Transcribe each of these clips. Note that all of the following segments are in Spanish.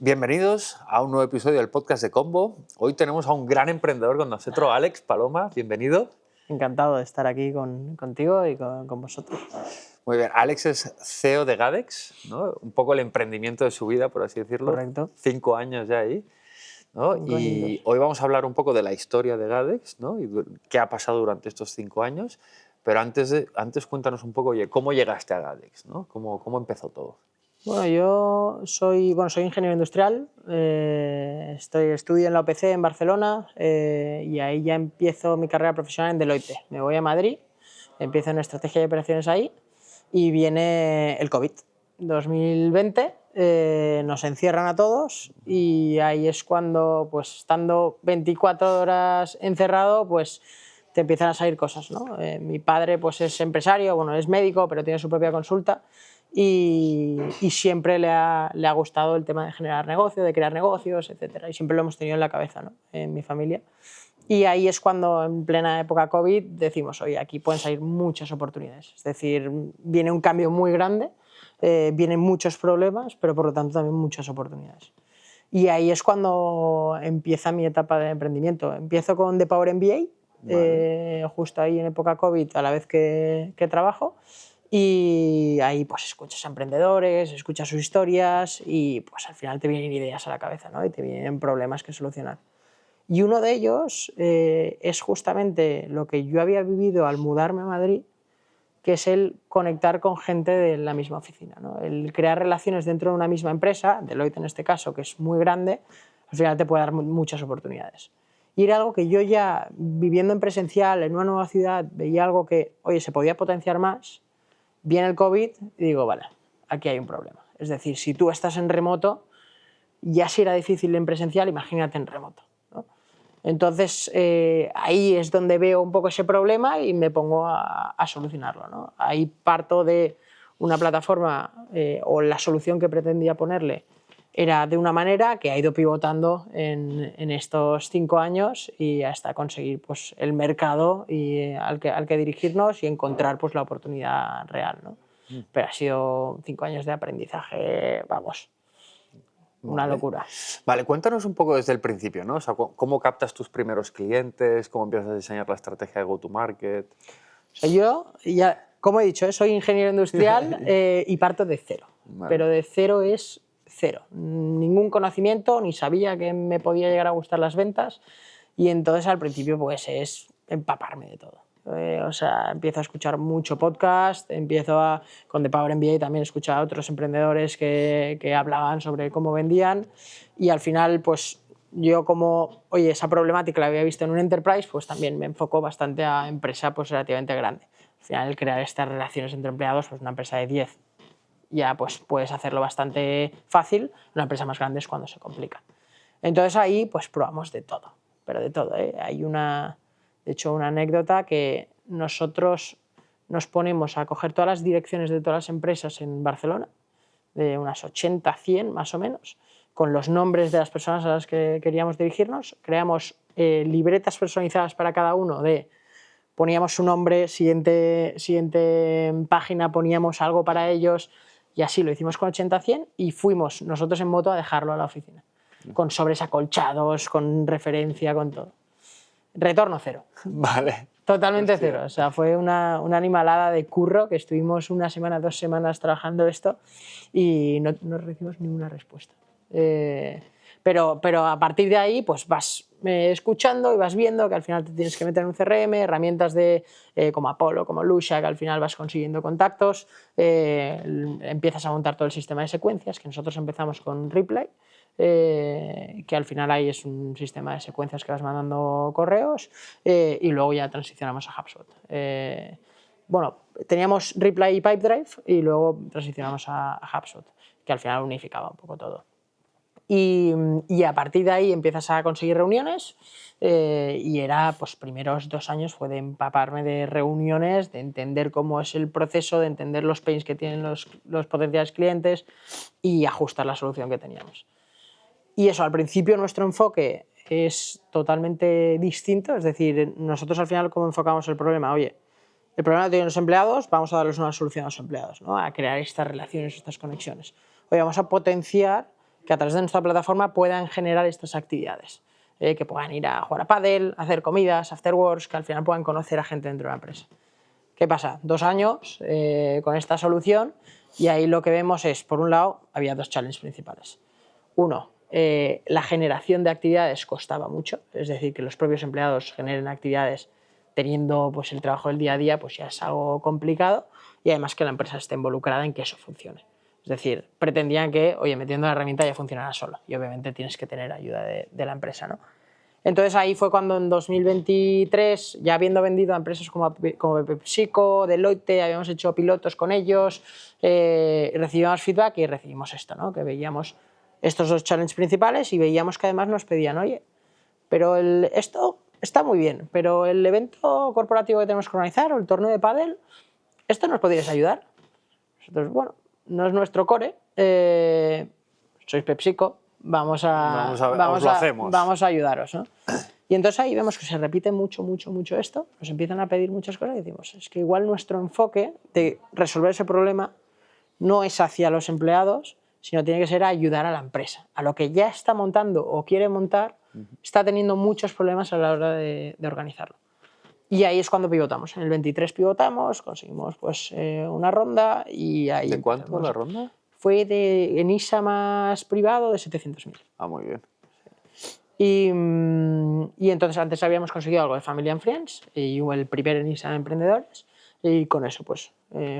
Bienvenidos a un nuevo episodio del podcast de Combo. Hoy tenemos a un gran emprendedor con nosotros, Alex Paloma. Bienvenido. Encantado de estar aquí contigo y con vosotros. Muy bien, Alex es CEO de Gadex, ¿no? Un poco el emprendimiento de su vida, por así decirlo. Correcto. 5 años ya ahí, ¿no? 5 Y añitos. hoy vamos a hablar un poco de la historia de Gadex, ¿no? Y qué ha pasado durante estos 5 años. Pero antes cuéntanos un poco, oye, ¿cómo llegaste a Gadex, ¿no? ¿Cómo empezó todo? Bueno, yo soy ingeniero industrial, estudio en la UPC en Barcelona y ahí ya empiezo mi carrera profesional en Deloitte. Me voy a Madrid, empiezo en estrategia de operaciones ahí y viene el COVID. 2020 nos encierran a todos y ahí es cuando, pues estando 24 horas encerrado, pues te empiezan a salir cosas, ¿no? Mi padre pues es empresario, bueno, es médico, pero tiene su propia consulta. Y siempre le ha gustado el tema de generar negocio, de crear negocios, etc. Y siempre lo hemos tenido en la cabeza, ¿no? En mi familia. Y ahí es cuando, en plena época COVID, decimos, oye, aquí pueden salir muchas oportunidades. Es decir, viene un cambio muy grande, vienen muchos problemas, pero por lo tanto también muchas oportunidades. Y ahí es cuando empieza mi etapa de emprendimiento. Empiezo con The Power MBA, vale. Justo ahí en época COVID, a la vez que trabajo. Y ahí pues escuchas a emprendedores, escuchas sus historias y pues al final te vienen ideas a la cabeza, ¿no? Y te vienen problemas que solucionar. Y uno de ellos es justamente lo que yo había vivido al mudarme a Madrid, que es el conectar con gente de la misma oficina, ¿no? El crear relaciones dentro de una misma empresa, Deloitte en este caso, que es muy grande, al final te puede dar muchas oportunidades. Y era algo que yo ya, viviendo en presencial, en una nueva ciudad, veía algo que, oye, se podía potenciar más. Viene el COVID y digo, vale, aquí hay un problema. Es decir, si tú estás en remoto, ya si era difícil en presencial, imagínate en remoto, ¿no? Entonces, ahí es donde veo un poco ese problema y me pongo a solucionarlo, ¿no? Ahí parto de una plataforma o la solución que pretendía ponerle era de una manera que ha ido pivotando en estos 5 años y hasta conseguir pues, el mercado y, al que dirigirnos y encontrar pues, la oportunidad real, ¿no? Pero ha sido 5 años de aprendizaje, vamos, una locura. Vale, cuéntanos un poco desde el principio, ¿no? O sea, ¿cómo captas tus primeros clientes? ¿Cómo empiezas a diseñar la estrategia de go-to-market? O sea, yo, ya, como he dicho, soy ingeniero industrial y parto de cero. Vale. Pero de cero es cero. Ningún conocimiento, ni sabía que me podía llegar a gustar las ventas. Y entonces al principio pues es empaparme de todo. O sea, empiezo a escuchar mucho podcast, con The Power MBA también escuchaba a otros emprendedores que hablaban sobre cómo vendían y al final pues yo como, oye, esa problemática la había visto en un enterprise, pues también me enfoco bastante a empresa pues relativamente grande. Al final el crear estas relaciones entre empleados, pues una empresa de 10 ya pues puedes hacerlo bastante fácil, una empresa más grande es cuando se complica. Entonces ahí pues probamos de todo, pero de todo, ¿eh? Hay de hecho una anécdota que nosotros nos ponemos a coger todas las direcciones de todas las empresas en Barcelona, de unas 80, 100 más o menos, con los nombres de las personas a las que queríamos dirigirnos, creamos libretas personalizadas para cada uno poníamos su nombre, siguiente página poníamos algo para ellos y así lo hicimos con 80, 100 y fuimos nosotros en moto a dejarlo a la oficina, con sobres acolchados, con referencia, con todo. Retorno cero. Vale. Totalmente hostia. Cero. O sea, fue una animalada de curro que estuvimos 1 semana, 2 semanas trabajando esto y no recibimos ninguna respuesta. Pero a partir de ahí pues vas escuchando y vas viendo que al final te tienes que meter en un CRM, herramientas como Apollo, como Lusha, que al final vas consiguiendo contactos, empiezas a montar todo el sistema de secuencias, que nosotros empezamos con Reply, que al final ahí es un sistema de secuencias que vas mandando correos y luego ya transicionamos a HubSpot. Bueno, teníamos Reply y Pipedrive y luego transicionamos a HubSpot, que al final unificaba un poco todo. Y a partir de ahí empiezas a conseguir reuniones y era, pues primeros 2 años fue de empaparme de reuniones, de entender cómo es el proceso, de entender los pains que tienen los potenciales clientes y ajustar la solución que teníamos. Y eso, al principio nuestro enfoque es totalmente distinto, es decir, nosotros al final cómo enfocamos el problema, oye, el problema que tienen los empleados, vamos a darles una solución a los empleados, ¿no? A crear estas relaciones, estas conexiones. Oye, vamos a potenciar que a través de nuestra plataforma puedan generar estas actividades. Que puedan ir a jugar a pádel, hacer comidas, afterworks, que al final puedan conocer a gente dentro de la empresa. ¿Qué pasa? 2 años con esta solución y ahí lo que vemos es, por un lado, había 2 challenges principales. Uno, la generación de actividades costaba mucho, es decir, que los propios empleados generen actividades teniendo pues, el trabajo del día a día, pues ya es algo complicado, y además que la empresa esté involucrada en que eso funcione. Es decir, pretendían que, oye, metiendo la herramienta ya funcionara solo, y obviamente tienes que tener ayuda de la empresa, ¿no? Entonces ahí fue cuando en 2023, ya habiendo vendido a empresas como PepsiCo, Deloitte, habíamos hecho pilotos con ellos, recibíamos feedback y recibimos esto, ¿no? Que veíamos estos 2 challenges principales y veíamos que además nos pedían, oye, pero esto está muy bien, pero el evento corporativo que tenemos que organizar o el torneo de pádel, ¿esto nos podrías ayudar? Nosotros, bueno, no es nuestro core, sois PepsiCo, vamos a ayudaros, ¿no? Y entonces ahí vemos que se repite mucho esto, nos empiezan a pedir muchas cosas y decimos, es que igual nuestro enfoque de resolver ese problema no es hacia los empleados, sino tiene que ser a ayudar a la empresa. A lo que ya está montando o quiere montar, está teniendo muchos problemas a la hora de organizarlo. Y ahí es cuando pivotamos. En el 23 pivotamos, conseguimos pues, una ronda y ahí... ¿De cuánto la ronda? Fue en ISA más privado de 700.000. Ah, muy bien. Y entonces antes habíamos conseguido algo de Family and Friends y el primer en ISA de emprendedores y con eso pues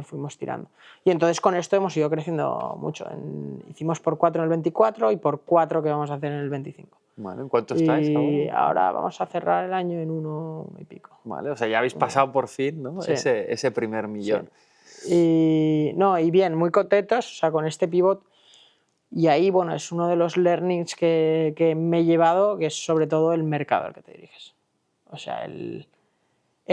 fuimos tirando. Y entonces con esto hemos ido creciendo mucho. Hicimos por 4 en el 24 y por 4 que vamos a hacer en el 25. Vale, ¿en cuánto estáis ahora? Ahora vamos a cerrar el año en 1 y pico. Vale, o sea, ya habéis pasado por fin, ¿no? Sí. Ese primer millón. Sí. Y bien, muy contentos, o sea, con este pivot. Y ahí, bueno, es uno de los learnings que me he llevado, que es sobre todo el mercado al que te diriges. O sea, el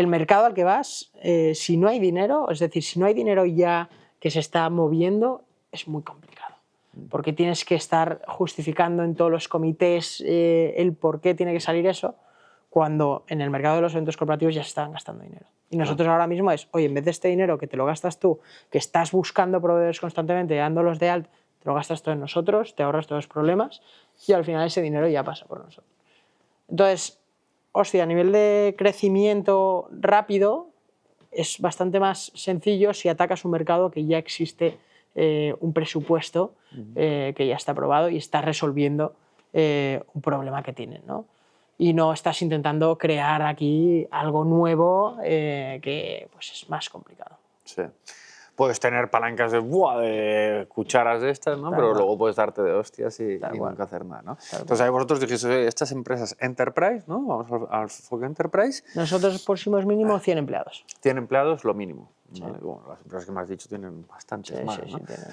mercado al que vas, si no hay dinero, es decir, si no hay dinero ya que se está moviendo, es muy complicado. Porque tienes que estar justificando en todos los comités el por qué tiene que salir eso, cuando en el mercado de los eventos corporativos ya se están gastando dinero. Y nosotros ahora mismo es, oye, en vez de este dinero que te lo gastas tú, que estás buscando proveedores constantemente, dándolos de alta, te lo gastas todo en nosotros, te ahorras todos los problemas y al final ese dinero ya pasa por nosotros. Entonces, hostia, a nivel de crecimiento rápido es bastante más sencillo si atacas un mercado que ya existe un presupuesto que ya está aprobado y está resolviendo un problema que tienen, ¿no? Y no estás intentando crear aquí algo nuevo que pues, es más complicado. Sí. Puedes tener palancas de cucharas de estas, ¿no? Pero luego puedes darte de hostias y nunca hacer nada, ¿no? Entonces ahí vosotros dijiste, estas empresas Enterprise, ¿no? Vamos al enfoque Enterprise. Nosotros pusimos mínimo 100 empleados. 100 empleados, lo mínimo. Sí. Vale, bueno, las empresas que me has dicho tienen bastantes más, ¿no? Sí, tienen.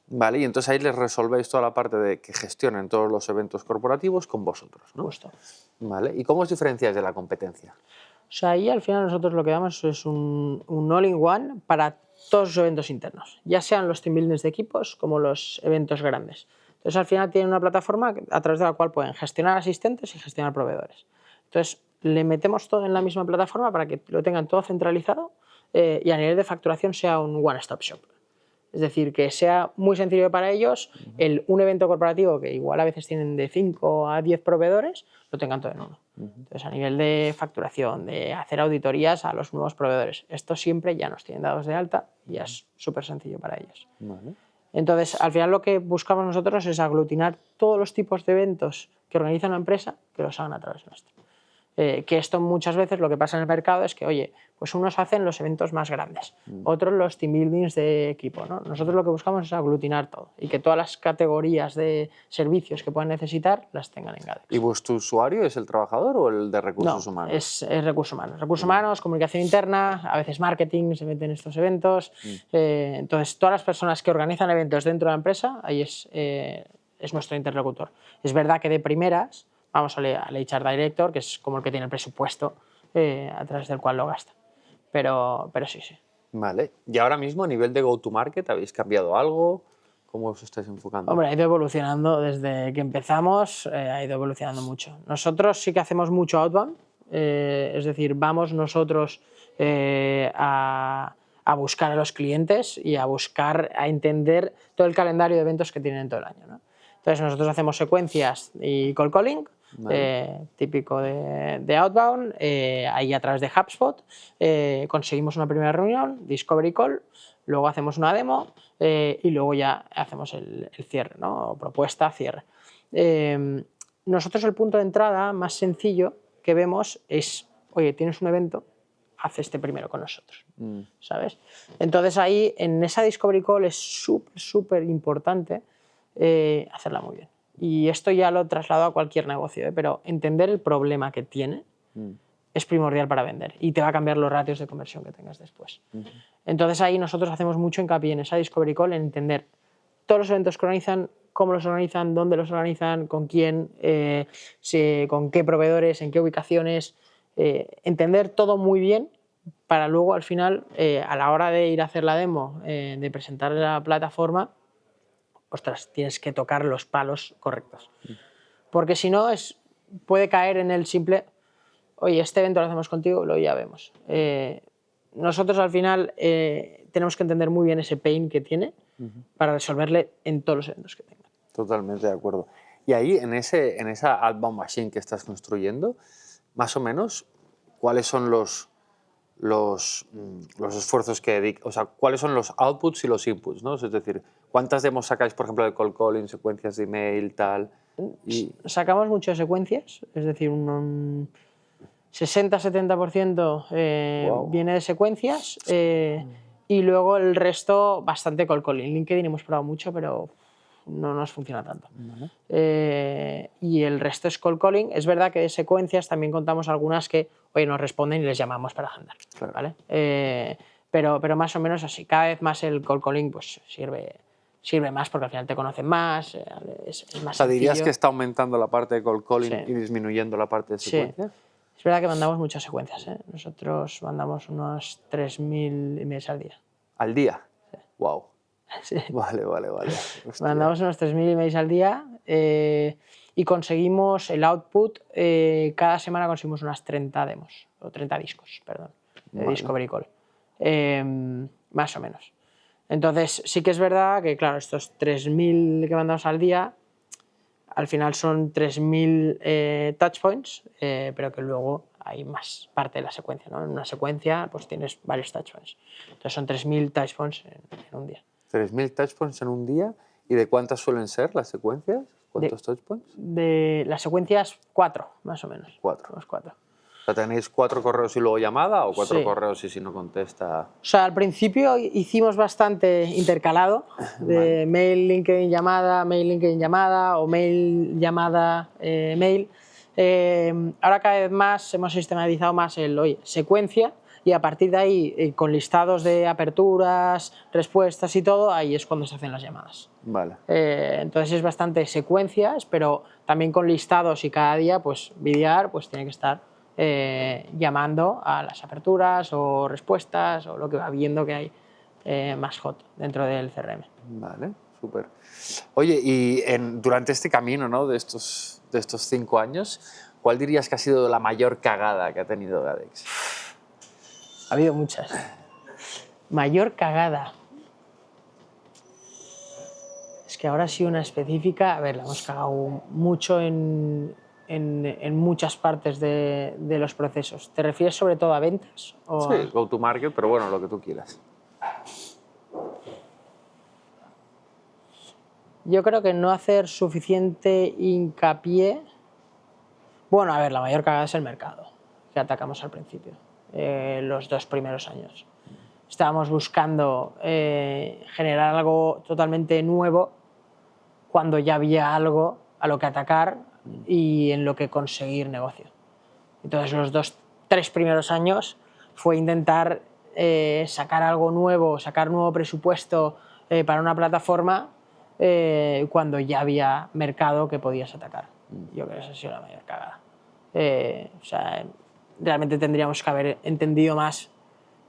Vale, y entonces ahí les resolvéis toda la parte de que gestionen todos los eventos corporativos con vosotros, ¿no? Justo. Vale, ¿y cómo os diferenciáis de la competencia? O sea, ahí al final nosotros lo que damos es un all-in-one para todos los eventos internos, ya sean los team buildings de equipos como los eventos grandes. Entonces al final tienen una plataforma a través de la cual pueden gestionar asistentes y gestionar proveedores. Entonces le metemos todo en la misma plataforma para que lo tengan todo centralizado y a nivel de facturación sea un one-stop shop. Es decir, que sea muy sencillo para ellos un evento corporativo que igual a veces tienen de 5 a 10 proveedores, lo tengan todo en uno. Entonces, a nivel de facturación, de hacer auditorías a los nuevos proveedores, esto siempre ya nos tienen dados de alta y ya es súper sencillo para ellos. Vale. Entonces, al final lo que buscamos nosotros es aglutinar todos los tipos de eventos que organiza una empresa que los hagan a través nuestro. Que esto muchas veces lo que pasa en el mercado es que, oye, pues unos hacen los eventos más grandes, otros los team buildings de equipo, ¿no? Nosotros lo que buscamos es aglutinar todo y que todas las categorías de servicios que puedan necesitar las tengan en Gadex. ¿Y vuestro usuario es el trabajador o el de recursos humanos? Es recursos humanos. Recursos humanos, comunicación interna, a veces marketing se meten en estos eventos. Entonces, todas las personas que organizan eventos dentro de la empresa, ahí es nuestro interlocutor. Es verdad que de primeras vamos al HR Director, que es como el que tiene el presupuesto a través del cual lo gasta. Pero sí. Vale. ¿Y ahora mismo a nivel de go-to-market habéis cambiado algo? ¿Cómo os estáis enfocando? Hombre, ha ido evolucionando desde que empezamos, ha ido evolucionando mucho. Nosotros sí que hacemos mucho outbound, es decir, vamos nosotros a buscar a los clientes y a buscar, a entender todo el calendario de eventos que tienen todo el año, ¿no? Entonces nosotros hacemos secuencias y cold calling, vale. Típico de Outbound, ahí a través de HubSpot, conseguimos una primera reunión, Discovery Call, luego hacemos una demo y luego ya hacemos el cierre, ¿no? O propuesta, cierre. Nosotros el punto de entrada más sencillo que vemos es, oye, tienes un evento, haz este primero con nosotros, ¿sabes? Entonces ahí, en esa Discovery Call es súper importante hacerla muy bien. Y esto ya lo traslado a cualquier negocio, pero entender el problema que tiene es primordial para vender y te va a cambiar los ratios de conversión que tengas después. Entonces ahí nosotros hacemos mucho hincapié en esa Discovery Call, en entender todos los eventos que organizan, cómo los organizan, dónde los organizan, con quién, con qué proveedores, en qué ubicaciones, entender todo muy bien para luego al final, a la hora de ir a hacer la demo, de presentar la plataforma, ostras, tienes que tocar los palos correctos. Porque si no, puede caer en el simple, oye, este evento lo hacemos contigo, luego ya vemos. Nosotros al final tenemos que entender muy bien ese pain que tiene para resolverle en todos los eventos que tenga. Totalmente de acuerdo. Y ahí, en esa Outbound Machine que estás construyendo, más o menos, ¿cuáles son los esfuerzos que dedicas? O sea, ¿cuáles son los outputs y los inputs, ¿no? Es decir, ¿cuántas demos sacáis, por ejemplo, de cold calling, secuencias de email, tal? Sacamos muchas secuencias, es decir, un 60-70% wow. Viene de secuencias y luego el resto bastante cold calling. LinkedIn hemos probado mucho, pero no nos funciona tanto. Y el resto es cold calling. Es verdad que de secuencias también contamos algunas que, oye, nos responden y les llamamos para agendar. Claro. ¿Vale? Pero más o menos así. Cada vez más el cold calling pues, sirve más porque al final te conocen más, es más sencillo. ¿Dirías que está aumentando la parte de cold calling y disminuyendo la parte de secuencias? Sí. Es verdad que mandamos muchas secuencias, ¿eh? Nosotros mandamos unos 3.000 emails al día. ¿Al día? Sí. Wow. Sí. Vale. Mandamos unos 3.000 emails al día y conseguimos el output, cada semana conseguimos unas 30 demos, o 30 discos, perdón, de Discovery Call, más o menos. Entonces sí que es verdad que, claro, estos 3.000 que mandamos al día, al final son 3.000 touchpoints, pero que luego hay más parte de la secuencia, ¿no? En una secuencia pues tienes varios touchpoints. Entonces son 3.000 touchpoints en un día. 3.000 touchpoints en un día. ¿Y de cuántas suelen ser las secuencias? ¿Cuántos touchpoints? De las secuencias, 4, más o menos. 4. Los 4. O sea, ¿tenéis 4 correos y luego llamada o 4 correos y si no contesta? O sea, al principio hicimos bastante intercalado, de mail, LinkedIn, llamada o mail, llamada, mail. Ahora cada vez más hemos sistematizado más secuencia y a partir de ahí, con listados de aperturas, respuestas y todo, ahí es cuando se hacen las llamadas. Vale. Entonces es bastante secuencias, pero también con listados y cada día, pues BDR pues tiene que estar llamando a las aperturas o respuestas o lo que va viendo que hay más hot dentro del CRM. Vale, súper. Oye, y durante este camino, ¿no? de estos 5 años, ¿cuál dirías que ha sido la mayor cagada que ha tenido Gadex? Ha habido muchas. Mayor cagada. Es que ahora sí una específica, a ver, la hemos cagado mucho en muchas partes de los procesos. ¿Te refieres sobre todo a ventas? Sí, go to market, pero bueno, lo que tú quieras. Yo creo que no hacer suficiente hincapié. Bueno, a ver, la mayor cagada es el mercado que atacamos al principio, los 2 primeros años. Estábamos buscando generar algo totalmente nuevo cuando ya había algo a lo que atacar y en lo que conseguir negocio. Entonces los 3 primeros años fue intentar sacar algo nuevo, sacar nuevo presupuesto para una plataforma cuando ya había mercado que podías atacar. Yo creo que esa ha sido la mayor cagada. O sea, realmente tendríamos que haber entendido más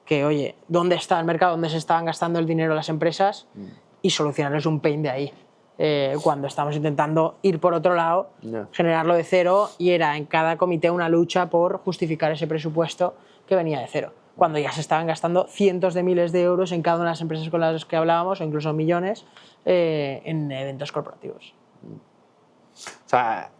que, oye, ¿dónde está el mercado? ¿Dónde se estaban gastando el dinero las empresas? Y solucionarles un pain de ahí. Cuando estamos intentando ir por otro lado, generarlo de cero, y era en cada comité una lucha por justificar ese presupuesto que venía de cero, cuando ya se estaban gastando cientos de miles de euros en cada una de las empresas con las que hablábamos, o incluso millones, en eventos corporativos. O sea,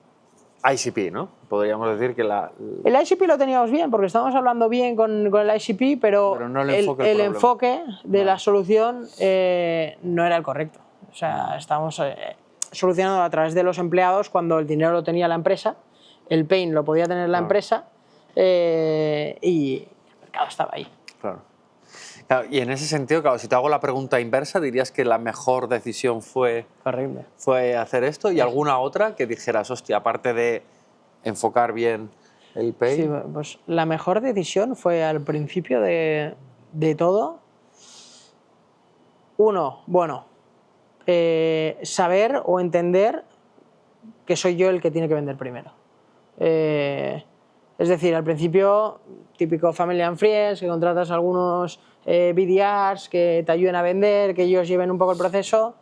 ICP, ¿no? Podríamos decir que El ICP lo teníamos bien, porque estábamos hablando bien con el ICP, pero no el enfoque de la solución no era el correcto. O sea, estábamos solucionando a través de los empleados cuando el dinero lo tenía la empresa, el pain lo podía tener la empresa y el mercado estaba ahí. Claro. Y en ese sentido, claro, si te hago la pregunta inversa, dirías que la mejor decisión fue hacer esto, y alguna otra que dijeras, hostia, aparte de enfocar bien el pain. Sí, pues la mejor decisión fue al principio de todo. Uno, bueno, saber o entender que soy yo el que tiene que vender primero. Es decir, al principio, típico Family and Friends, que contratas algunos BDRs que te ayuden a vender, que ellos lleven un poco el proceso.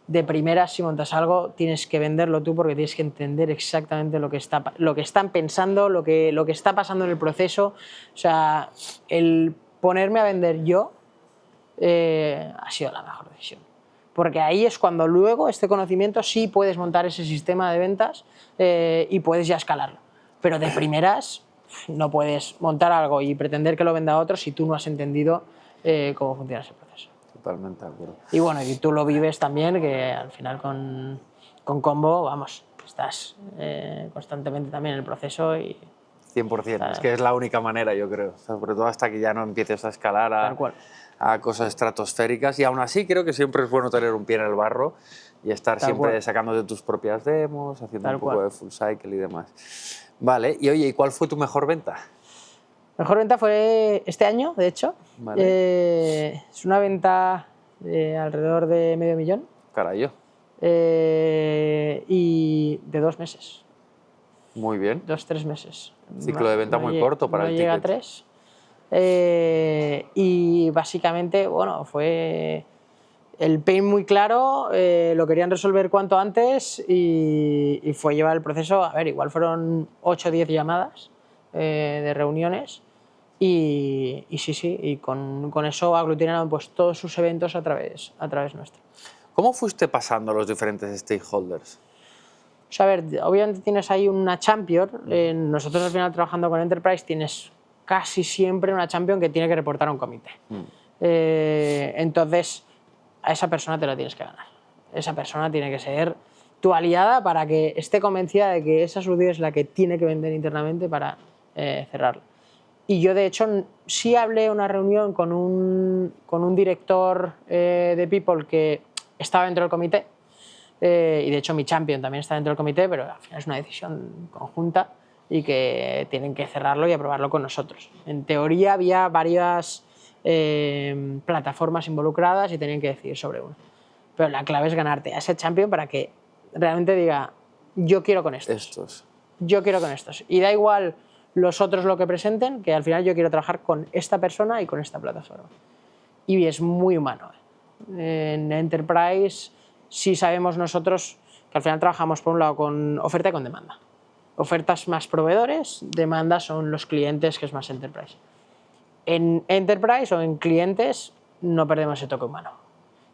De primeras, si montas algo, tienes que venderlo tú, porque tienes que entender exactamente lo que están pensando, lo que está pasando en el proceso. O sea, el ponerme a vender yo ha sido la mejor decisión. Porque ahí es cuando luego este conocimiento sí puedes montar ese sistema de ventas y puedes ya escalarlo. Pero de primeras no puedes montar algo y pretender que lo venda otro si tú no has entendido cómo funciona ese proceso. Totalmente de acuerdo. Y bueno, y tú lo vives también, que al final con Combo, vamos, estás constantemente también en el proceso y... 100%, es que es la única manera, yo creo, sobre todo hasta que ya no empieces a escalar a cosas estratosféricas, y aún así creo que siempre es bueno tener un pie en el barro y estar siempre sacándote tus propias demos, haciendo un poco de full cycle y demás. Vale, y oye, ¿y cuál fue tu mejor venta? Mejor venta fue este año, de hecho. Vale. Es una venta de alrededor de $500,000. Carayo. Y de 2 meses. Muy bien. 2-3 meses. Ciclo de venta muy corto para el ticket. No llega a 3. Y básicamente, bueno, fue el pain muy claro, lo querían resolver cuanto antes y fue llevar el proceso, a ver, igual fueron 8 o 10 llamadas de reuniones y sí, y con eso aglutinaron pues todos sus eventos a través nuestro. ¿Cómo fuiste pasando los diferentes stakeholders? O sea, a ver, obviamente tienes ahí una champion, nosotros al final trabajando con Enterprise tienes casi siempre una champion que tiene que reportar a un comité. Entonces, a esa persona te la tienes que ganar. Esa persona tiene que ser tu aliada para que esté convencida de que esa solución es la que tiene que vender internamente para cerrarla. Y yo, de hecho, sí hablé una reunión con un director de People que estaba dentro del comité, y de hecho mi champion también está dentro del comité, pero al final es una decisión conjunta y que tienen que cerrarlo y aprobarlo con nosotros. En teoría había varias plataformas involucradas y tenían que decidir sobre uno. Pero la clave es ganarte a ese champion para que realmente diga, yo quiero con estos. Yo quiero con estos. Y da igual los otros lo que presenten, que al final yo quiero trabajar con esta persona y con esta plataforma. Y es muy humano. En Enterprise sí sabemos nosotros que al final trabajamos por un lado con oferta y con demanda. Ofertas más proveedores, demanda son los clientes, que es más Enterprise. En Enterprise o en clientes no perdemos ese toque humano.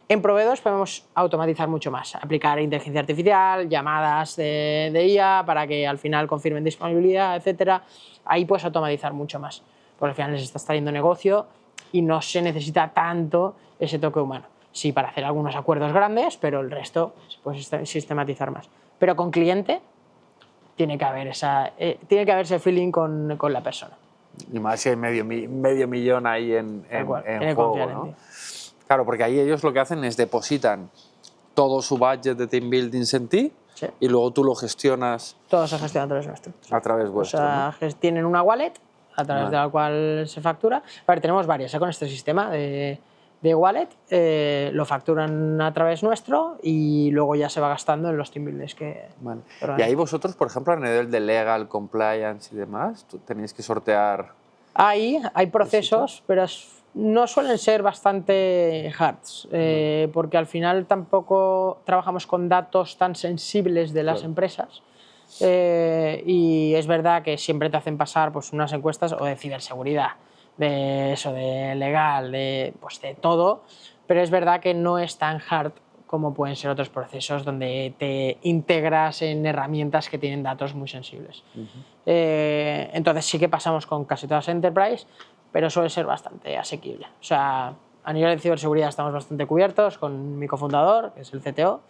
En proveedores podemos automatizar mucho más, aplicar inteligencia artificial, llamadas de IA para que al final confirmen disponibilidad, etc. Ahí puedes automatizar mucho más, porque al final les estás trayendo negocio y no se necesita tanto ese toque humano. Sí, para hacer algunos acuerdos grandes, pero el resto se puede sistematizar más. Pero con cliente tiene que haber ese feeling con la persona. Y más si hay medio millón ahí en juego, ¿no? Claro, porque ahí ellos lo que hacen es depositan todo su budget de team building en ti, sí, y luego tú lo gestionas. Todo se gestiona a través nuestro. A través vuestro. O sea, ¿no? Tienen una wallet a través de la cual se factura. A ver, tenemos varias con este sistema de wallet, lo facturan a través nuestro y luego ya se va gastando en los team builders que... Vale. Y ahí vosotros, por ejemplo, a nivel de legal, compliance y demás, tenéis que sortear... Hay procesos, pero no suelen ser bastante hards, porque al final tampoco trabajamos con datos tan sensibles de las empresas, y es verdad que siempre te hacen pasar pues, unas encuestas o de ciberseguridad, de legal, de todo, pero es verdad que no es tan hard como pueden ser otros procesos donde te integras en herramientas que tienen datos muy sensibles. Entonces sí que pasamos con casi todas las enterprise, pero suele ser bastante asequible. O sea, a nivel de ciberseguridad estamos bastante cubiertos con mi cofundador, que es el CTO,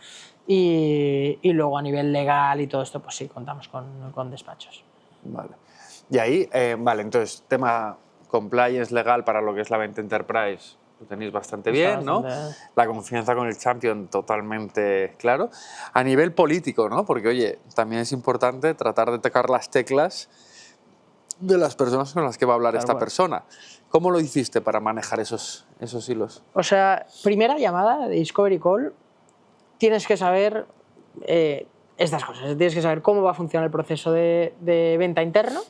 y luego a nivel legal y todo esto, pues sí, contamos con despachos. Vale. Y ahí, vale, entonces, tema compliance legal para lo que es la venta enterprise, lo tenéis bastante bien, ¿no? La confianza con el champion totalmente claro. A nivel político, ¿no? Porque, oye, también es importante tratar de tocar las teclas de las personas con las que va a hablar esta persona. ¿Cómo lo hiciste para manejar esos hilos? O sea, primera llamada de Discovery Call, tienes que saber estas cosas. Tienes que saber cómo va a funcionar el proceso de venta interno,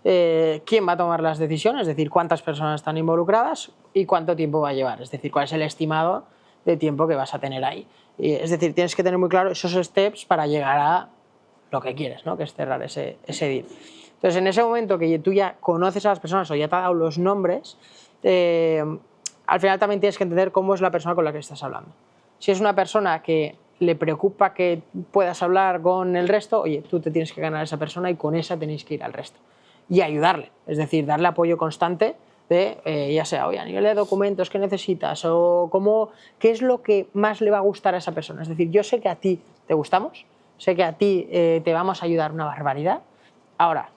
quién va a tomar las decisiones, es decir, cuántas personas están involucradas y cuánto tiempo va a llevar, es decir, cuál es el estimado de tiempo que vas a tener ahí. Es decir, tienes que tener muy claro esos steps para llegar a lo que quieres, ¿no? Que es cerrar ese deal. Entonces, en ese momento que tú ya conoces a las personas o ya te ha dado los nombres, al final también tienes que entender cómo es la persona con la que estás hablando. Si es una persona que le preocupa que puedas hablar con el resto, oye, tú te tienes que ganar a esa persona y con esa tenéis que ir al resto. Y ayudarle, es decir, darle apoyo constante de, ya sea, oye, a nivel de documentos que necesitas o qué es lo que más le va a gustar a esa persona. Es decir, yo sé que a ti te gustamos, sé que a ti te vamos a ayudar una barbaridad. Ahora,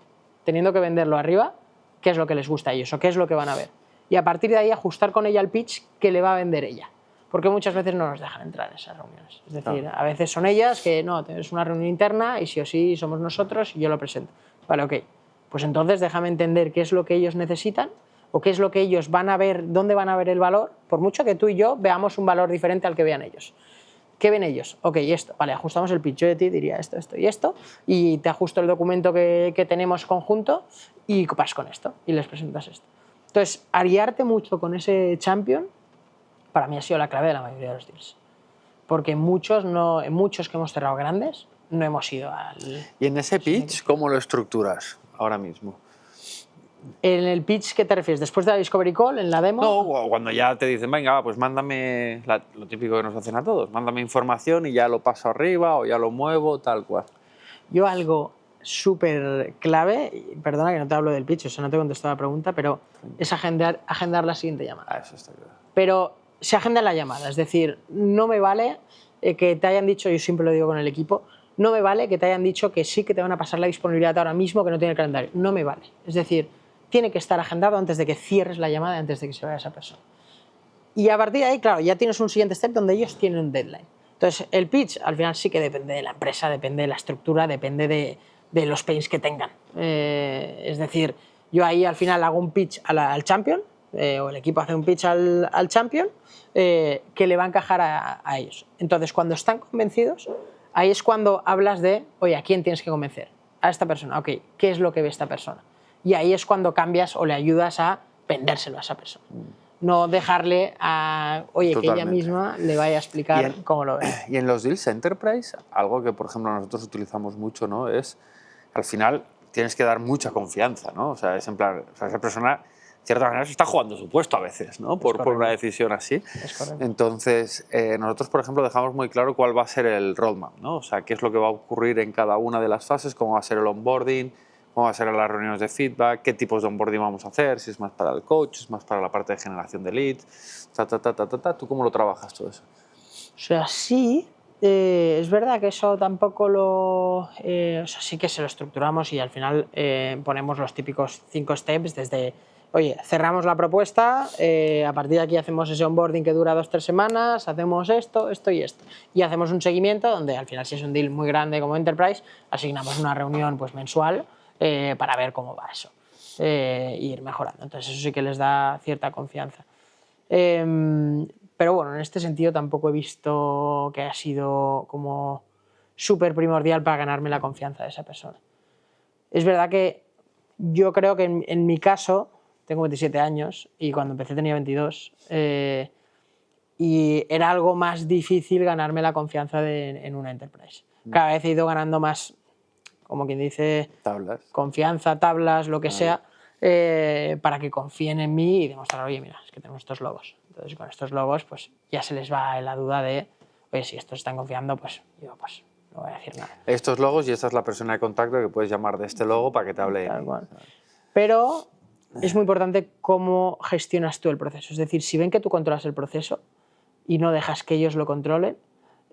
teniendo que venderlo arriba, ¿qué es lo que les gusta a ellos o qué es lo que van a ver? Y a partir de ahí ajustar con ella el pitch que le va a vender ella. Porque muchas veces no nos dejan entrar en esas reuniones. Es decir, a veces son ellas que no, es una reunión interna y sí o sí somos nosotros y yo lo presento. Vale, ok. Pues entonces déjame entender qué es lo que ellos necesitan o qué es lo que ellos van a ver, dónde van a ver el valor, por mucho que tú y yo veamos un valor diferente al que vean ellos. ¿Qué ven ellos? Ok, esto, vale, ajustamos el pitch. Yo de ti diría esto, esto y esto, y te ajusto el documento que tenemos conjunto y vas con esto y les presentas esto. Entonces, aliarte mucho con ese champion para mí ha sido la clave de la mayoría de los deals. Porque en muchos que hemos cerrado grandes no hemos ido al... ¿Y en ese pitch cómo lo estructuras ahora mismo? ¿En el pitch qué te refieres? ¿Después de la Discovery Call, en la demo? No, cuando ya te dicen, venga, pues mándame lo típico que nos hacen a todos, mándame información y ya lo paso arriba o ya lo muevo, tal cual. Yo algo súper clave, perdona que no te hablo del pitch, o sea, no te he contestado la pregunta, pero es agendar la siguiente llamada. Eso está claro. Pero se agenda la llamada, es decir, no me vale que te hayan dicho, yo siempre lo digo con el equipo, no me vale que te hayan dicho que sí que te van a pasar la disponibilidad ahora mismo que no tiene el calendario, no me vale. Es decir, tiene que estar agendado antes de que cierres la llamada, antes de que se vaya esa persona. Y a partir de ahí, claro, ya tienes un siguiente step donde ellos tienen un deadline. Entonces, el pitch al final sí que depende de la empresa, depende de la estructura, depende de los pains que tengan. Es decir, yo ahí al final hago un pitch al champion, o el equipo hace un pitch al champion, que le va a encajar a ellos. Entonces, cuando están convencidos, ahí es cuando hablas de, oye, ¿a quién tienes que convencer? A esta persona, ok, ¿qué es lo que ve esta persona? Y ahí es cuando cambias o le ayudas a vendérselo a esa persona. No dejarle a, oye, totalmente, que ella misma le vaya a explicar cómo lo ve. Y en los deals enterprise, algo que, por ejemplo, nosotros utilizamos mucho, ¿no? Es, al final, tienes que dar mucha confianza, ¿no? O sea, es en plan, o sea, esa persona, de cierta manera, se está jugando su puesto a veces, ¿no? Por una decisión así. Es correcto. Entonces, nosotros, por ejemplo, dejamos muy claro cuál va a ser el roadmap, ¿no? O sea, qué es lo que va a ocurrir en cada una de las fases, cómo va a ser el onboarding, cómo va a ser las reuniones de feedback, qué tipos de onboarding vamos a hacer, si es más para el coach, es más para la parte de generación de leads, ¿Tú cómo lo trabajas todo eso? O sea, sí, es verdad que eso tampoco o sea, sí que se lo estructuramos y al final ponemos los típicos 5 steps desde, oye, cerramos la propuesta, a partir de aquí hacemos ese onboarding que dura 2-3 semanas, hacemos esto, esto y esto. Y hacemos un seguimiento donde al final, si es un deal muy grande como Enterprise, asignamos una reunión pues, mensual para ver cómo va eso e ir mejorando. Entonces eso sí que les da cierta confianza. Pero bueno, en este sentido tampoco he visto que haya sido como súper primordial para ganarme la confianza de esa persona. Es verdad que yo creo que en mi caso, tengo 27 años y cuando empecé tenía 22, y era algo más difícil ganarme la confianza en una enterprise. Cada vez he ido ganando más, como quien dice, tablas, confianza, tablas, lo que sea, para que confíen en mí y demostrar, oye, mira, es que tenemos estos logos. Entonces, con estos logos, pues ya se les va la duda de, pues si estos están confiando, pues yo pues no voy a decir nada. Estos logos y esta es la persona de contacto que puedes llamar de este logo para que te hable de mí. Pero es muy importante cómo gestionas tú el proceso. Es decir, si ven que tú controlas el proceso y no dejas que ellos lo controlen,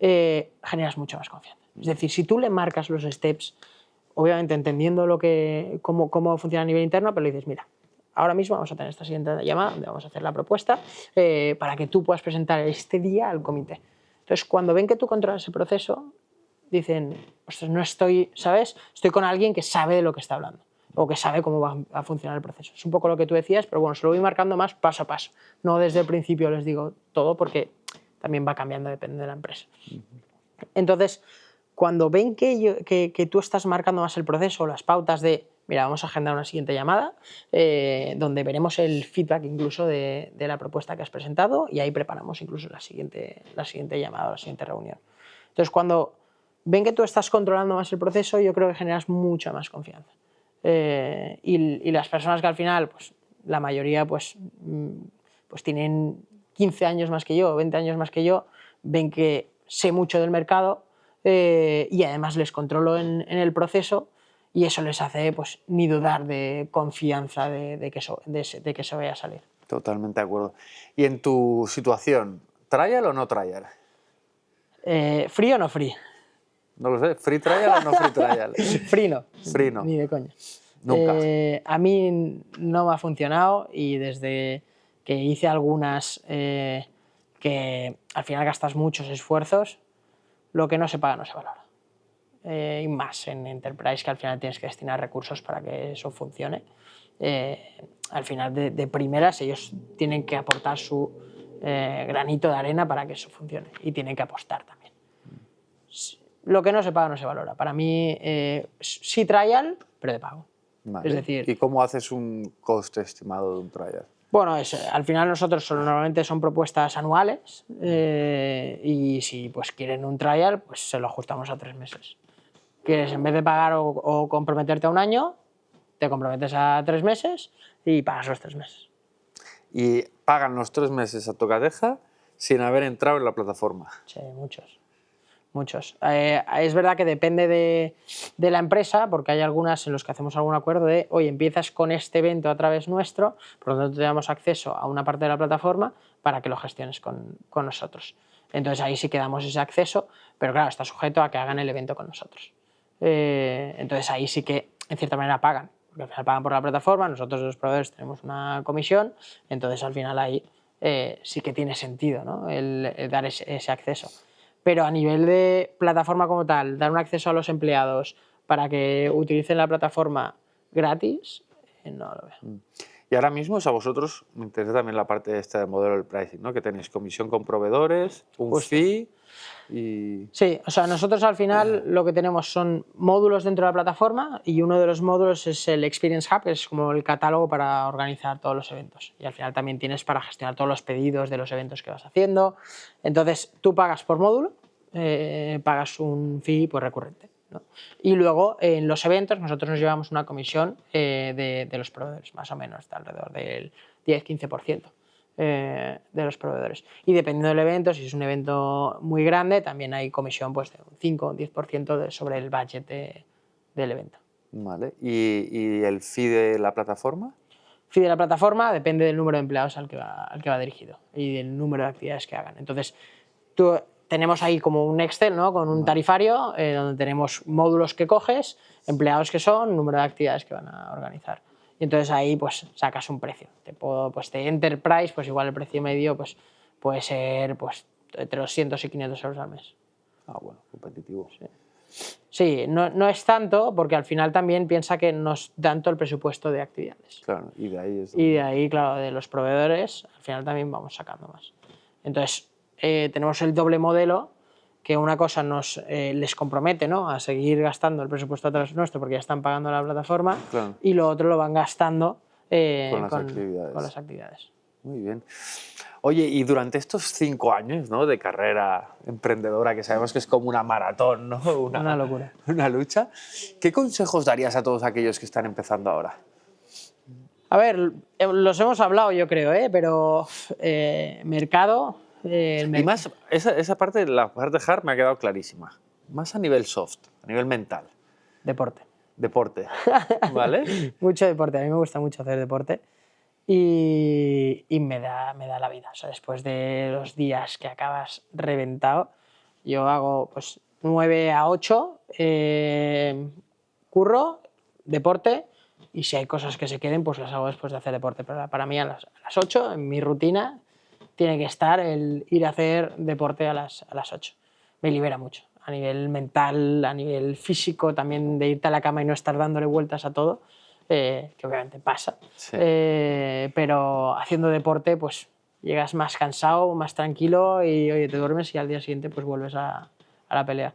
generas mucha más confianza. Es decir, si tú le marcas los steps, obviamente entendiendo cómo funciona a nivel interno, pero le dices, mira, ahora mismo vamos a tener esta siguiente llamada donde vamos a hacer la propuesta para que tú puedas presentar este día al comité. Entonces, cuando ven que tú controlas el proceso, dicen, ostras, no estoy, ¿sabes? Estoy con alguien que sabe de lo que está hablando o que sabe cómo va a funcionar el proceso. Es un poco lo que tú decías, pero bueno, se lo voy marcando más paso a paso. No desde el principio les digo todo porque también va cambiando, depende de la empresa. Entonces, cuando ven que tú estás marcando más el proceso, las pautas de, mira, vamos a agendar una siguiente llamada, donde veremos el feedback incluso de la propuesta que has presentado y ahí preparamos incluso la siguiente llamada o la siguiente reunión. Entonces, cuando ven que tú estás controlando más el proceso, yo creo que generas mucha más confianza. Y las personas que al final, pues la mayoría pues tienen 15 años más que yo, 20 años más que yo, ven que sé mucho del mercado y además les controlo en el proceso y eso les hace pues ni dudar de confianza de que eso vaya a salir. Totalmente de acuerdo. Y en tu situación, ¿trial o no trial? ¿Free o no free? No lo sé, ¿free trial o no free trial? Free no. Free no. Ni de coña. Nunca. A mí no me ha funcionado y desde que hice algunas que al final gastas muchos esfuerzos, lo que no se paga no se valora. Y más en Enterprise, que al final tienes que destinar recursos para que eso funcione. Al final de primeras ellos tienen que aportar su granito de arena para que eso funcione y tienen que apostar también. Lo que no se paga no se valora. Para mí sí trial, pero de pago. Vale. Es decir, ¿y cómo haces un coste estimado de un trial? Bueno, al final nosotros normalmente son propuestas anuales y si pues quieren un trial, pues se lo ajustamos a 3 meses. Quieres, en vez de pagar o comprometerte a un año, te comprometes a 3 meses y pagas los 3 meses. Y pagan los 3 meses a tocateja sin haber entrado en la plataforma. Sí, muchos. Es verdad que depende de la empresa, porque hay algunas en las que hacemos algún acuerdo de, oye, empiezas con este evento a través nuestro, por lo tanto te damos acceso a una parte de la plataforma para que lo gestiones con nosotros. Entonces ahí sí que damos ese acceso, pero claro, está sujeto a que hagan el evento con nosotros. Entonces ahí sí que en cierta manera pagan, porque al final pagan por la plataforma, nosotros los proveedores tenemos una comisión, entonces al final ahí sí que tiene sentido, ¿no? el dar ese acceso. Pero a nivel de plataforma como tal, dar un acceso a los empleados para que utilicen la plataforma gratis, no lo veo. Y ahora mismo, a vosotros me interesa también la parte esta del modelo del pricing, ¿no? Que tenéis comisión con proveedores, un fee y... Sí, o sea, nosotros al final lo que tenemos son módulos dentro de la plataforma y uno de los módulos es el Experience Hub, que es como el catálogo para organizar todos los eventos. Y al final también tienes para gestionar todos los pedidos de los eventos que vas haciendo. Entonces, tú pagas por módulo, pagas un fee pues, recurrente, ¿no? Y luego en los eventos nosotros nos llevamos una comisión de los proveedores, más o menos, está alrededor del 10-15%. De los proveedores. Y dependiendo del evento, si es un evento muy grande, también hay comisión pues, de un 5 o 10% sobre el budget del evento. Vale. ¿Y el fee de la plataforma? Fee de la plataforma depende del número de empleados al que va dirigido y del número de actividades que hagan. Entonces, tenemos ahí como un Excel, ¿no? Con un tarifario donde tenemos módulos que coges, empleados que son, número de actividades que van a organizar. Y entonces ahí pues sacas un precio. De Enterprise, pues igual el precio medio pues, puede ser pues, entre 200 y 500 euros al mes. Ah, bueno, competitivo. Sí, no es tanto porque al final también piensa que no es tanto el presupuesto de actividades. Claro, y de ahí es... Y de ahí, claro, de los proveedores, al final también vamos sacando más. Entonces, tenemos el doble modelo, que una cosa les compromete, ¿no? A seguir gastando el presupuesto a través nuestro porque ya están pagando la plataforma, claro. Y lo otro lo van gastando con las actividades. Muy bien. Oye, y durante estos 5 años, ¿no? De carrera emprendedora, que sabemos que es como una maratón, ¿no? Una locura. Una lucha, ¿qué consejos darías a todos aquellos que están empezando ahora? A ver, los hemos hablado yo creo, pero mercado, Y más, esa parte, la parte hard me ha quedado clarísima. Más a nivel soft, a nivel mental. Deporte. Deporte, ¿vale? Mucho deporte, a mí me gusta mucho hacer deporte y me da la vida. O sea, después de los días que acabas reventado, yo hago pues 9 a 8, curro, deporte, y si hay cosas que se queden, pues las hago después de hacer deporte. Pero para mí a las 8, en mi rutina, tiene que estar el ir a hacer deporte a las 8. Me libera mucho, a nivel mental, a nivel físico, también de irte a la cama y no estar dándole vueltas a todo, que obviamente pasa. Sí. Pero haciendo deporte, pues llegas más cansado, más tranquilo y oye, te duermes y al día siguiente pues vuelves a la pelea.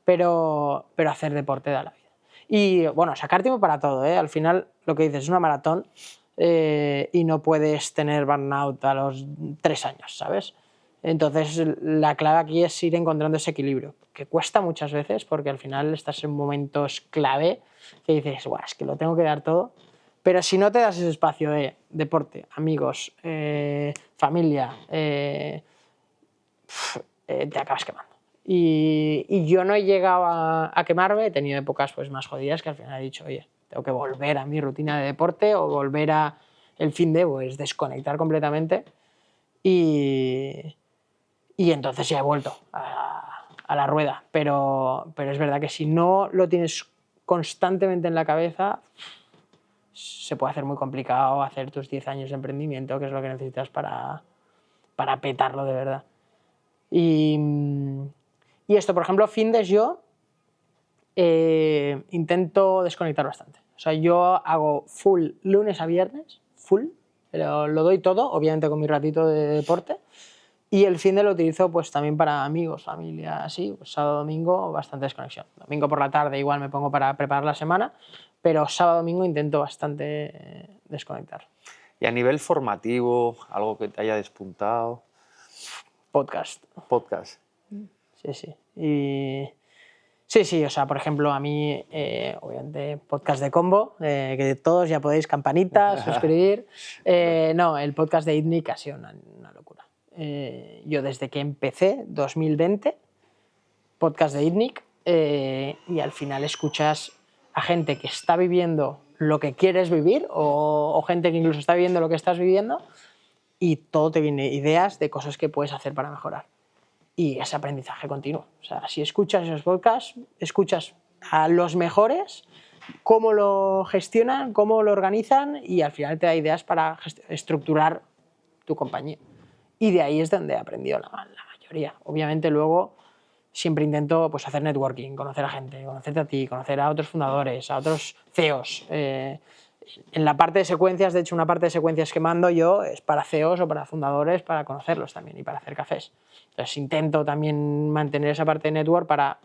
Pero hacer deporte da la vida. Y bueno, sacar tiempo para todo, ¿eh? Al final, lo que dices, es una maratón y no puedes tener burnout a los 3 años, ¿sabes? Entonces, la clave aquí es ir encontrando ese equilibrio, que cuesta muchas veces porque al final estás en momentos clave que dices, guau, es que lo tengo que dar todo. Pero si no te das ese espacio de deporte, amigos, familia, te acabas quemando. Y yo no he llegado a quemarme, he tenido épocas pues, más jodidas que al final he dicho, oye, tengo que volver a mi rutina de deporte o volver a el fin de pues, desconectar completamente y entonces ya he vuelto a la rueda. Pero es verdad que si no lo tienes constantemente en la cabeza, se puede hacer muy complicado hacer tus 10 años de emprendimiento, que es lo que necesitas para petarlo de verdad. Y esto, por ejemplo, Findes yo intento desconectar bastante. O sea, yo hago full lunes a viernes, full, pero lo doy todo, obviamente con mi ratito de deporte. Y el fin de lo utilizo pues también para amigos, familia, así, pues sábado, domingo, bastante desconexión. Domingo por la tarde igual me pongo para preparar la semana, pero sábado, domingo intento bastante desconectar. Y a nivel formativo, algo que te haya despuntado. Podcast. Podcast. Sí, sí. Y sí, o sea, por ejemplo, a mí, obviamente, podcast de Combo, que todos ya podéis, campanita, suscribir. No, el podcast de ITNIC ha sido una locura. Yo desde que empecé, 2020, podcast de ITNIC, y al final escuchas a gente que está viviendo lo que quieres vivir o gente que incluso está viviendo lo que estás viviendo y todo te viene ideas de cosas que puedes hacer para mejorar. Y ese aprendizaje continuo. O sea, si escuchas esos podcasts, escuchas a los mejores, cómo lo gestionan, cómo lo organizan y al final te da ideas para estructurar tu compañía. Y de ahí es donde he aprendido la mayoría. Obviamente luego siempre intento pues, hacer networking, conocer a gente, conocerte a ti, conocer a otros fundadores, a otros CEOs. En la parte de secuencias, de hecho, una parte de secuencias que mando yo es para CEOs o para fundadores, para conocerlos también y para hacer cafés. Entonces intento también mantener esa parte de network para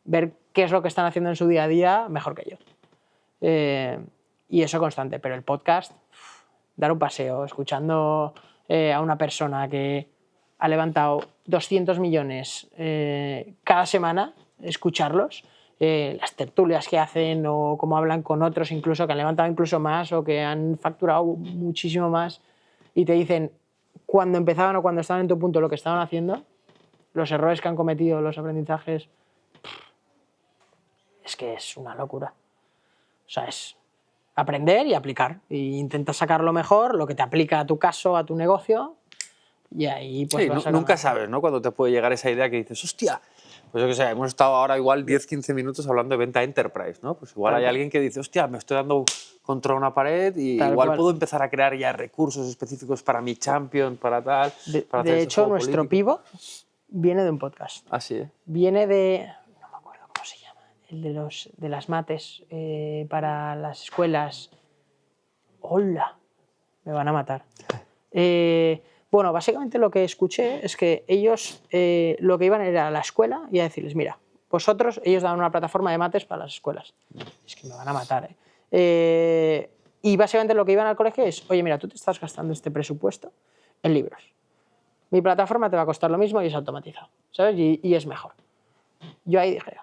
ver qué es lo que están haciendo en su día a día mejor que yo. Y eso constante, pero el podcast, dar un paseo, escuchando a una persona que ha levantado 200 millones cada semana, escucharlos, las tertulias que hacen o cómo hablan con otros incluso que han levantado incluso más o que han facturado muchísimo más y te dicen cuando empezaban o cuando estaban en tu punto lo que estaban haciendo, los errores que han cometido, los aprendizajes, es que es una locura. O sea, es aprender y aplicar. E intentas sacar lo mejor, lo que te aplica a tu caso, a tu negocio, y ahí pues sí, nunca sabes, ¿no? Cuando te puede llegar esa idea que dices, hostia, pues yo qué sé, hemos estado ahora igual 10-15 minutos hablando de venta enterprise, ¿no? Pues igual hay alguien que dice, hostia, me estoy dando contra una pared y igual puedo empezar a crear ya recursos específicos para mi champion, para tal. Para de hecho, nuestro pivot viene de un podcast. Ah, sí, ¿eh? Viene de, no me acuerdo cómo se llama, el de las mates para las escuelas. ¡Hola! Me van a matar. Bueno, básicamente lo que escuché es que ellos lo que iban era a la escuela y a decirles, mira, vosotros, ellos daban una plataforma de mates para las escuelas. Es que me van a matar, ¿eh? Y básicamente lo que iban al colegio es, oye, mira, tú te estás gastando este presupuesto en libros. Mi plataforma te va a costar lo mismo y es automatizado, ¿sabes? Y es mejor. Yo ahí dije,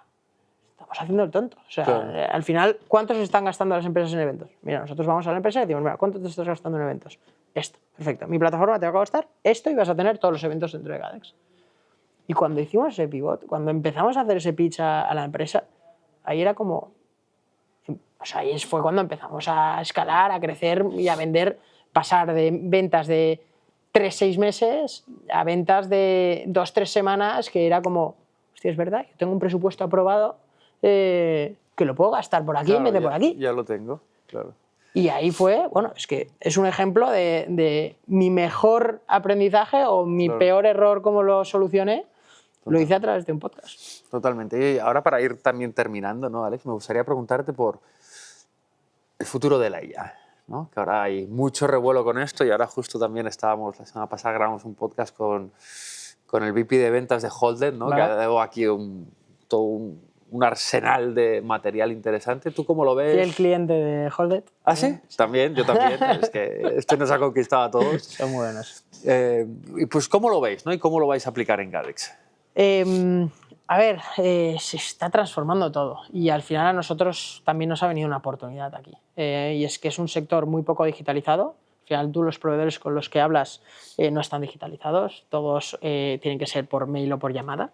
estamos haciendo el tonto. O sea, claro. Al final, ¿cuántos están gastando las empresas en eventos? Mira, nosotros vamos a la empresa y decimos, mira, ¿cuánto te estás gastando en eventos? esto, perfecto. Mi plataforma te va a costar esto y vas a tener todos los eventos dentro de Gadex. Y cuando hicimos ese pivot, cuando empezamos a hacer ese pitch a la empresa, ahí era como... O sea, ahí fue cuando empezamos a escalar, a crecer y a vender, pasar de ventas de 3-6 meses a ventas de 2-3 semanas, que era como, hostia, es verdad, yo tengo un presupuesto aprobado que lo puedo gastar por aquí, claro, en vez de ya, por aquí. Ya lo tengo, claro. Y ahí fue, bueno, es que es un ejemplo de mi mejor aprendizaje o mi peor error, como lo solucioné, lo hice a través de un podcast. Totalmente. Y ahora para ir también terminando, ¿no, Alex? Me gustaría preguntarte por el futuro de la IA, ¿no? Que ahora hay mucho revuelo con esto y ahora justo también estábamos, la semana pasada grabamos un podcast con el VP de ventas de Holded, ¿no? Vale. Que debo aquí todo un arsenal de material interesante. ¿Tú cómo lo ves? Fiel cliente de Holded. ¿Ah, sí? También, yo también. Es que esto nos ha conquistado a todos. Son muy buenos. Y pues, ¿cómo lo veis, no? ¿Y cómo lo vais a aplicar en Gadex? A ver, se está transformando todo y al final a nosotros también nos ha venido una oportunidad aquí. Y es que es un sector muy poco digitalizado. Al final tú los proveedores con los que hablas no están digitalizados, todos tienen que ser por mail o por llamada.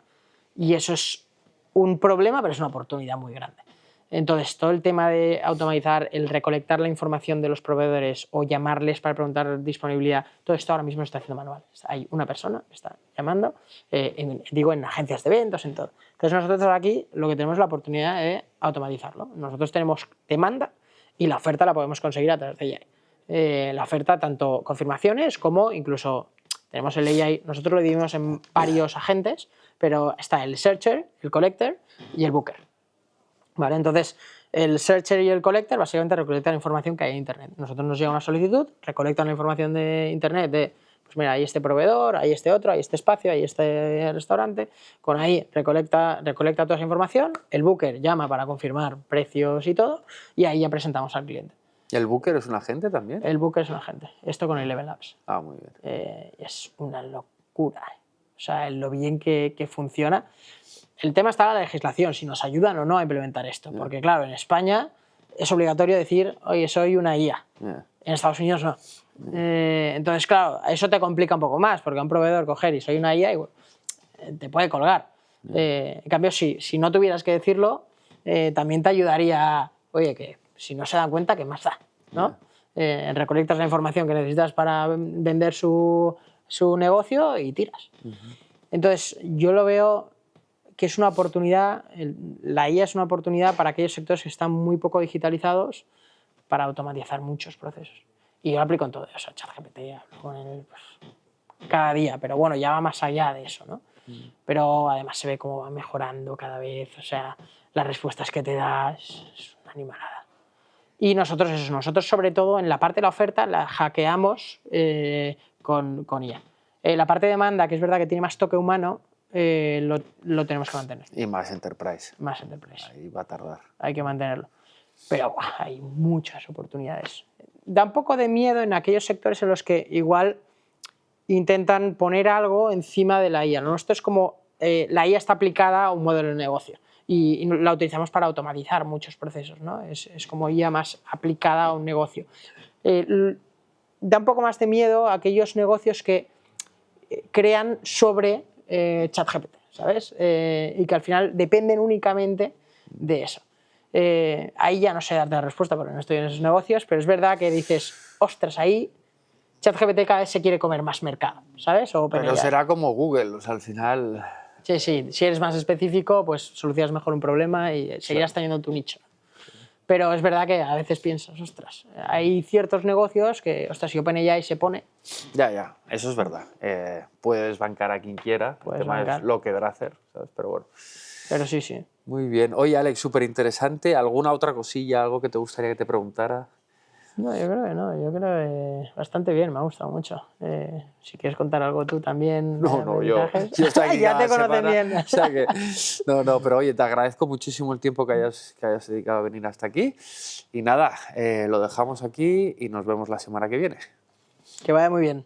Y eso es un problema, pero es una oportunidad muy grande. Entonces, todo el tema de automatizar, el recolectar la información de los proveedores o llamarles para preguntar disponibilidad, todo esto ahora mismo se está haciendo manual. Hay una persona que está llamando, en agencias de eventos, en todo. Entonces, nosotros aquí lo que tenemos es la oportunidad de automatizarlo. Nosotros tenemos demanda y la oferta la podemos conseguir a través de AI. La oferta, tanto confirmaciones como incluso tenemos el AI, nosotros lo dividimos en varios agentes, pero está el searcher, el collector y el booker. ¿Vale? Entonces, el searcher y el collector básicamente recolectan la información que hay en Internet. Nosotros nos llega una solicitud, recolectan la información de Internet de, pues mira, hay este proveedor, hay este otro, hay este espacio, hay este restaurante. Con ahí recolecta toda esa información, el booker llama para confirmar precios y todo, y ahí ya presentamos al cliente. ¿Y el booker es un agente también? El booker es un agente. Esto con Eleven Labs. Ah, muy bien. Es una locura. O sea, lo bien que funciona. El tema está en la legislación, si nos ayudan o no a implementar esto. Porque, claro, en España es obligatorio decir, oye, soy una IA. En Estados Unidos no. Entonces, claro, eso te complica un poco más, porque a un proveedor coger y soy una IA te puede colgar. En cambio, si no tuvieras que decirlo, también te ayudaría, oye, que si no se dan cuenta, ¿qué más da? ¿no? Recolectas la información que necesitas para vender su negocio y tiras. Entonces, yo lo veo que es una oportunidad, la IA es una oportunidad para aquellos sectores que están muy poco digitalizados para automatizar muchos procesos. Y yo lo aplico en todo eso, ChatGPT, hablo con él cada día, pero bueno, ya va más allá de eso, ¿no? Pero además se ve cómo va mejorando cada vez, o sea, las respuestas que te da es una animalada. Y nosotros sobre todo en la parte de la oferta la hackeamos con IA. La parte de demanda, que es verdad que tiene más toque humano, lo tenemos que mantener. Y más enterprise. Más enterprise. Ahí va a tardar. Hay que mantenerlo. Pero hay muchas oportunidades. Da un poco de miedo en aquellos sectores en los que igual intentan poner algo encima de la IA. ¿No? Esto es como la IA está aplicada a un modelo de negocio y la utilizamos para automatizar muchos procesos. ¿no? Es como IA más aplicada a un negocio. Da un poco más de miedo a aquellos negocios que crean sobre ChatGPT, ¿sabes? Y que al final dependen únicamente de eso. Ahí ya no sé darte la respuesta porque no estoy en esos negocios, pero es verdad que dices, ostras, ahí ChatGPT cada vez se quiere comer más mercado, ¿sabes? Pero será como Google, o sea, al final... Sí, si eres más específico, pues solucionas mejor un problema y seguirás teniendo tu nicho. Pero es verdad que a veces piensas, ostras, hay ciertos negocios que, ostras, si OpenAI se pone... Ya, eso es verdad. Puedes bancar a quien quiera, el tema es lo que deberá hacer, ¿sabes? Pero bueno. Pero sí. Muy bien. Oye, Alex, súper interesante. ¿Alguna otra cosilla, algo que te gustaría que te preguntara? No, yo creo que no. Yo creo que bastante bien, me ha gustado mucho. Si quieres contar algo tú también. No, yo estoy aquí ya te conocen semana, bien. O sea que, no, pero oye, te agradezco muchísimo el tiempo que hayas dedicado a venir hasta aquí. Y nada, lo dejamos aquí y nos vemos la semana que viene. Que vaya muy bien.